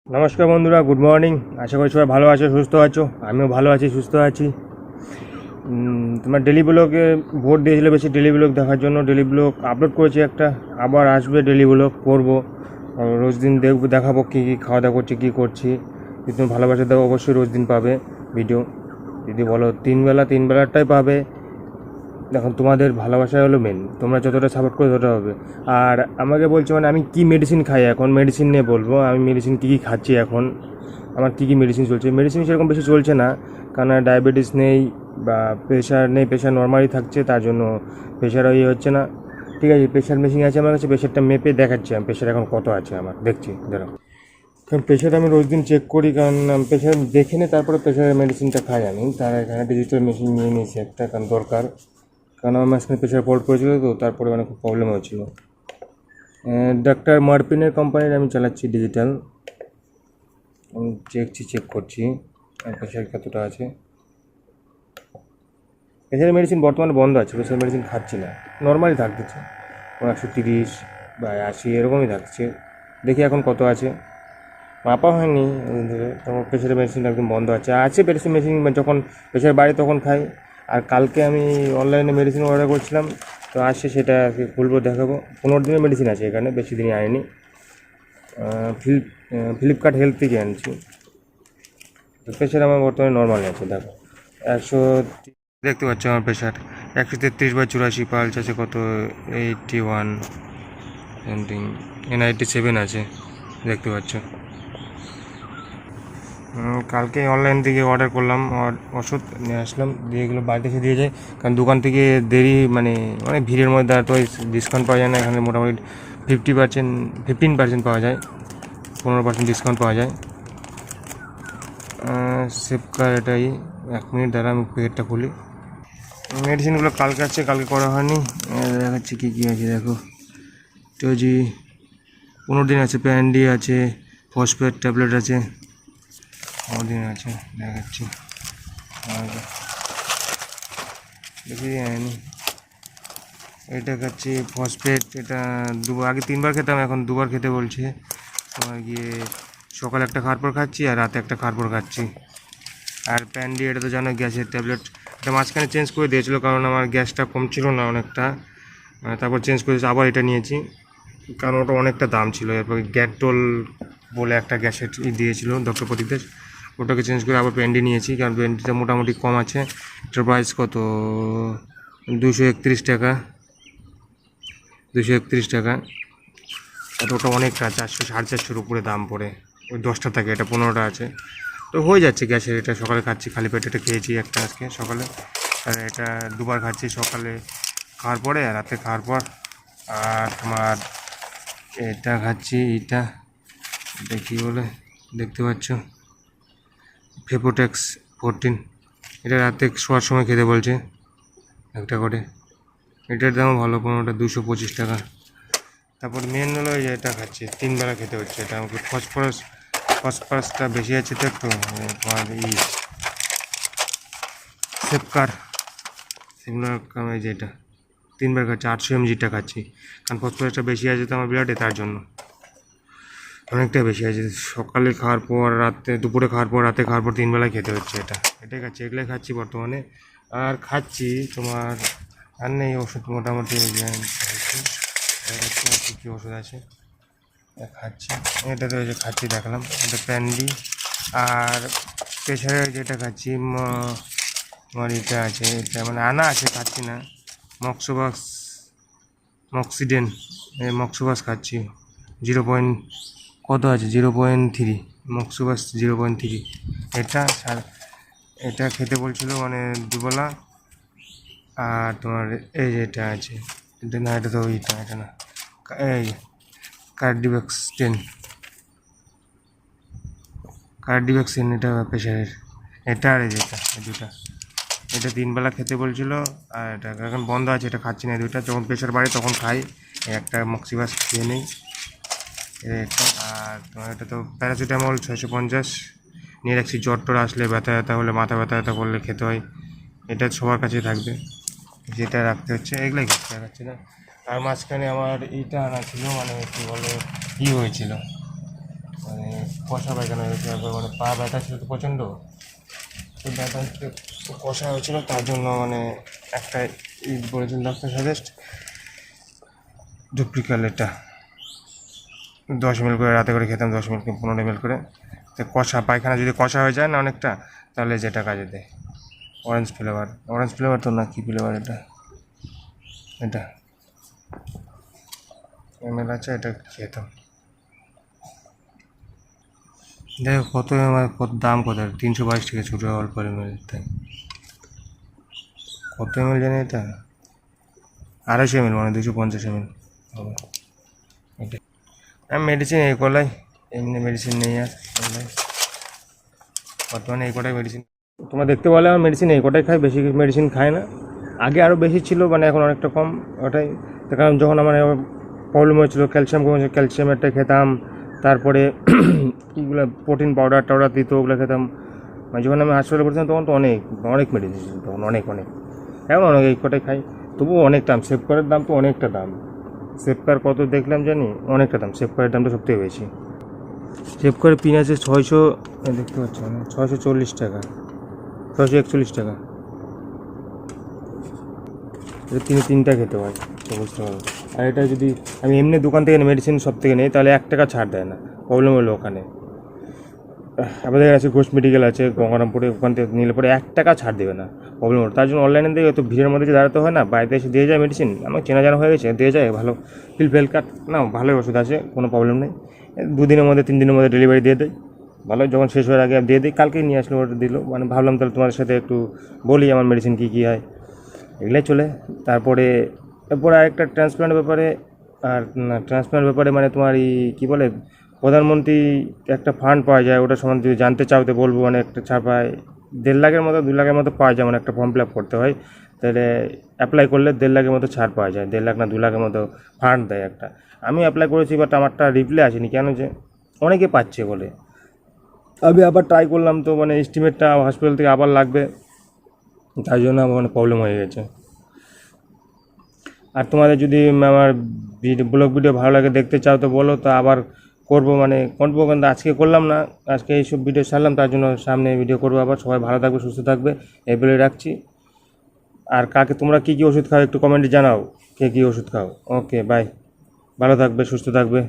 নমস্কার বন্ধুরা, good morning. আশা করি সবাই ভালো আছো, সুস্থ আছো। আমিও ভালো আছি, সুস্থ আছি। তোমার ডেলি ব্লগে ভোট দিয়েছিল বেশি ডেলি ব্লগ দেখার জন্য। ডেলি ব্লগ আপলোড করেছি একটা, আবার আসবে ডেলি ব্লগ করবো। রোজ দিন দেখবো, দেখাবো কী কী খাওয়া দাওয়া করছি, কী করছি। যদি তুমি ভালোবাসা দাও অবশ্যই রোজ দিন পাবে ভিডিও। যদি বলো তিন বেলাটাই পাবে। দেখুন, তোমাদের ভালোবাসাই হলো মেন। তোমরা যতটা সাপোর্ট করো ততটা হবে। আর আমাকে বলছে মানে আমি কি মেডিসিন খাই এখন, মেডিসিন নিয়ে বলবো। আমি মেডিসিন কী কী খাচ্ছি এখন, আমার কী কী মেডিসিন চলছে। মেডিসিন সেরকম বেশি চলছে না, কারণ ডায়াবেটিস নেই বা প্রেশার নেই। প্রেশার নর্মালি থাকছে, তার জন্য প্রেশারও ইয়ে হচ্ছে না। ঠিক আছে, প্রেশার মেশিন আছে আমার কাছে, প্রেশারটা মেপে দেখাচ্ছি আমি প্রেশার এখন কত আছে আমার, দেখছি দাঁড়াও। কারণ প্রেশার আমি রোজ দিন চেক করি, কারণ প্রেশার দেখে নিই, তারপরে প্রেশারের মেডিসিনটা খাই আমি। তার এখানে ডিজিটাল মেশিন নিয়ে নিয়েছি একটা, কারণ দরকার। কারণ আমার মাঝখানে প্রেশার ফল্ট করেছিল, তো তারপরে মানে খুব প্রবলেম হয়েছিল। ডাক্তার মার্পিনের কোম্পানির আমি চালাচ্ছি ডিজিটাল। আমি চেক করছি প্রেশার কতটা আছে। প্রেশারের মেডিসিন বর্তমানে বন্ধ আছে, প্রেশার মেডিসিন খাচ্ছি না, নর্মালি থাকতেছে 130 বা 80 এরকমই থাকছে। দেখি এখন কত আছে, মাপা হয়নি ধরে। তখন প্রেশারের মেডিসিন একদম বন্ধ আছে প্রেশার মেডিসিন যখন প্রেশার বাড়ে তখন খাই। আর কালকে আমি অনলাইনে মেডিসিন অর্ডার করছিলাম, তো আসছে, সেটা খুলবো, দেখাবো। 15 দিনের মেডিসিন আছে এখানে, বেশি দিনই আনেনি। ফ্লিপকার্ট হেলথ থেকে আনছি। তো প্রেশার আমার বর্তমানে নর্মাল আছে, দেখো 100। দেখতে পাচ্ছ আমার প্রেশার 133/84, পালস আছে কত 81, N87 আছে, দেখতে পাচ্ছ। কালকে অনলাইন থেকে অর্ডার করলাম, ওষুধ নিয়ে আসলাম, দিয়ে এগুলো বাড়িতে এসে দিয়ে যায়। কারণ দোকান থেকে দেরি, মানে অনেক ভিড়ের মধ্যে, আর তো ডিসকাউন্ট পাওয়া যায় না এখানে। মোটামুটি 15% পাওয়া যায়, 15% ডিসকাউন্ট পাওয়া যায়। সেপকার এটাই। 1 মিনিট দ্বারা আমি প্যাকেটটা খুলি। মেডিসিনগুলো কালকে আছে, কালকে করা হয়নি। দেখাচ্ছি কী কী আছে, দেখো। টোজি 15 দিন আছে, প্যান্ডি আছে, ফসফেট ট্যাবলেট আছে, 15 দিন আছে, দেখাচ্ছি। দেখি যায়নি। এটা খাচ্ছি ফসফেট, এটা দুবার, আগে 3বার খেতাম, এখন 2বার খেতে বলছে। তোমার গিয়ে সকালে একটা খাওয়ার পর খাচ্ছি, আর রাতে একটা খাওয়ার পর খাচ্ছি। আর প্যান্ডি, এটা তো জানো গ্যাসের ট্যাবলেট। এটা মাঝখানে চেঞ্জ করে দিয়েছিলো, কারণ আমার গ্যাসটা কমছিল না অনেকটা। তারপর চেঞ্জ করেছি, আবার এটা নিয়েছি, কারণ ওটা অনেকটা দাম ছিল। এরপর গ্যাটল বলে একটা গ্যাসের দিয়েছিল ডক্টর প্রদীপদের, ওটাকে চেঞ্জ করে আবার প্যান্ডি নিয়েছি, কারণ প্যান্ডিটা মোটামুটি কম আছে। এটার প্রাইস কত, 231 টাকা, 231 টাকা। আর ওটা অনেকটা, 400 450-এর উপরে দাম পড়ে। ওই 10টা থাকে, এটা 15টা আছে। তো হয়ে যাচ্ছে গ্যাসের। এটা সকালে খাচ্ছি, খালি পেটে এটা খেয়েছি একটা আজকে সকালে। আর এটা 2বার খাচ্ছি, সকালে খাওয়ার পরে আর রাতে খাওয়ার পর। আর তোমার এটা খাচ্ছি, এটা কী বলে, দেখতে পাচ্ছ, ফেপোটেক্স 14। এটা রাতে শোয়ার সময় খেতে বলছে, একটা করে। এটার দাম ভালো, 15টা 225 টাকা। তারপর মেন হলো এটা খাচ্ছি, 3 বেলা খেতে হচ্ছে এটা আমাকে। ফসফরাসটা বেশি আছে তো একটু। তোমার সেপকার, সেগুলোর কামে যেটা 3বার খাচ্ছি, 800 mgটা খাচ্ছি। কারণ ফসফরাসটা বেশি আছে তো আমার ব্লাডে, তার জন্য অনেকটা বেশি আছে। সকালে খাওয়ার পর, রাতে, দুপুরে খাওয়ার পর, রাতে খাওয়ার পর 3 বেলায় খেতে হচ্ছে এটাই খাচ্ছি, এগুলোই খাচ্ছি বর্তমানে। আর খাচ্ছি তোমার, আর নেই ওষুধ মোটামুটি। দেখাচ্ছি আর কী ওষুধ আছে খাচ্ছি। এটা তো খাচ্ছি, দেখলাম এটা প্যান্ডি। আর প্রেশারের যেটা খাচ্ছি, আমার এটা আছে, এটা মানে আনা আছে, খাচ্ছি না। মক্সিডেন, মক্সোবাস খাচ্ছি। 0. কত আছে, 0.3, মক্সোবাস 0.3। এটা খেতে বলছিল মানে দুবেলা। আর তোমার এই যে এটা আছে, এটা না, এটা তো এটা না, এই কার্ডিভ্যাক্সিন, এটা প্রেশারের। এটা আর এই যেটা, এই দুটা, এটা 3 বেলা খেতে বলছিল। আর এটা এখন বন্ধ আছে, এটা খাচ্ছি না। দুটা যখন প্রেশার বাড়ে তখন খাই, একটা মক্সিবাস খেয়ে নেই এটা। আর তোমার এটা তো প্যারাসিটামল 650 নিয়ে রাখছি, জ্বর টর আসলে, ব্যথা হলে, মাথা ব্যথা করলে খেতে হয়। এটা সবার কাছে থাকবে, যেটা রাখতে হচ্ছে, এগুলোই খেতে দেখাচ্ছে না। আর মাঝখানে আমার এইটা আনা ছিল, মানে কী বলে, হয়েছিল, মানে কষা পায়খানা হয়েছে, একবার মানে পা ব্যথা ছিল তো প্রচণ্ড, তো ব্যথা হচ্ছে, কষা হয়েছিল, তার জন্য মানে একটা বলেছিল ডাক্তার সাজেস্ট ডুপ্লিকাল, এটা 10 ml করে রাতে করে খেতাম, 10 ml 15 ml করে। তো কষা পায়খানা যদি কষা হয়ে যায় না অনেকটা, তাহলে যেটা কাজে দেয় অরেঞ্জ ফ্লেভার তো না, কী ফ্লেভার এটা, এটা ml আছে, এটা খেতাম। দেখো কত আমার কত দাম, কত 322 টাকা, ছোটো অল্প ml, তাই কত ml জানি এটা, 250 ml, মানে 250 ml হবে এটা। আমি মেডিসিন এই করলাই, এমনি মেডিসিন নেই আর বর্তমানে এই কটাই মেডিসিন। তোমরা দেখতে পেলে আমার মেডিসিন এই কটাই খাই, বেশি মেডিসিন খায় না। আগে আরও বেশি ছিল, মানে এখন অনেকটা কম ওটাই। তার কারণ যখন আমার প্রবলেম হয়েছিলো, ক্যালসিয়াম কমেছে, ক্যালসিয়ামেরটা খেতাম, তারপরে কীগুলো প্রোটিন পাউডার দিত, ওগুলো খেতাম। মানে যখন আমি হাসপাতালে পড়ছিলাম তখন তো অনেক মেডিসিন, তখন অনেক এখন অনেক এই কটাই খাই। তবুও অনেক দাম, সেফকারের দাম তো অনেকটা দাম। সেফকার কত দেখলাম জানি, অনেকটা দাম, সেফকারের দামটা সবথেকে বেশি। সেফকারের পিন আছে 600, দেখতে পাচ্ছ 640 টাকা, 641 টাকা। এটা তিনটা খেতে হয়, তো বুঝতে পারবো। আর এটা যদি আমি এমনি দোকান থেকে মেডিসিন সব থেকে নেই, তাহলে 1 টাকা ছাড় দেয় না, প্রবলেম হলো ওখানে। আমাদের কাছে ঘোষ মেডিকেল আছে গঙ্গারামপুরে, ওখান থেকে নিলে পরে 1 টাকা ছাড় দেবে না, প্রবলেম হলো। তার জন্য অনলাইনে দিয়ে তো ভিড়ের মধ্যে যে দাঁড়াতে হয় না, বাড়িতে এসে দিয়ে যায় মেডিসিন, আমার চেনা জানা হয়ে গেছে, দিয়ে যায়, ভালো ফেল কাট না, ভালোই ওষুধ আছে, কোনো প্রবলেম নেই। 2 দিনের মধ্যে 3 দিনের মধ্যে ডেলিভারি দিয়ে দেয়, ভালো। যখন শেষ হওয়ার আগে দিয়ে দিই, কালকেই নিয়ে আসলো, ওটা দিল, মানে ভাবলাম তাহলে তোমাদের সাথে একটু বলি আমার মেডিসিন কী হয়, এগুলাই চলে। এরপরে আরেকটা ট্রান্সপ্লান্টের ব্যাপারে, আর না ট্রান্সপ্লান্টের ব্যাপারে মানে তোমার এই কী বলে, প্রধানমন্ত্রী একটা ফান্ড পাওয়া যায়, ওটা সম্বন্ধে যদি জানতে চাও তো বলবো। মানে একটা ছাড় পায় 1.5 লাখের মতো, 2 লাখের মতো পাওয়া যায়, মানে একটা ফর্ম ফিল আপ করতে হয়, তাহলে অ্যাপ্লাই করলে 1.5 লাখের মতো ছাড় পাওয়া যায়, 1.5 লাখ না 2 লাখের মতো ফান্ড দেয় একটা। আমি অ্যাপ্লাই করেছি, বাট আমারটা রিপ্লাই আসেনি, কেন যে অনেকে পাচ্ছে বলে। আমি আবার ট্রাই করলাম, তো মানে এস্টিমেটটা হসপিটাল থেকে আবার লাগবে, তাই জন্য আমার মানে প্রবলেম হয়ে গেছে। আর তোমাদের যদি আমার ব্লগ ভিডিও ভালো লাগে, দেখতে চাও তো বলো, তো আবার করবো, মানে কিন্তু আজকে করলাম না, আজকে এইসব ভিডিও ছাড়লাম, তার জন্য সামনে ভিডিও করবো আবার। সবাই ভালো থাকবে, সুস্থ থাকবে, এই বলে রাখছি। আর কাকে তোমরা কী কী ওষুধ খাও একটু কমেন্টে জানাও, কে কী ওষুধ খাও। ওকে, বাই, ভালো থাকবে, সুস্থ থাকবে।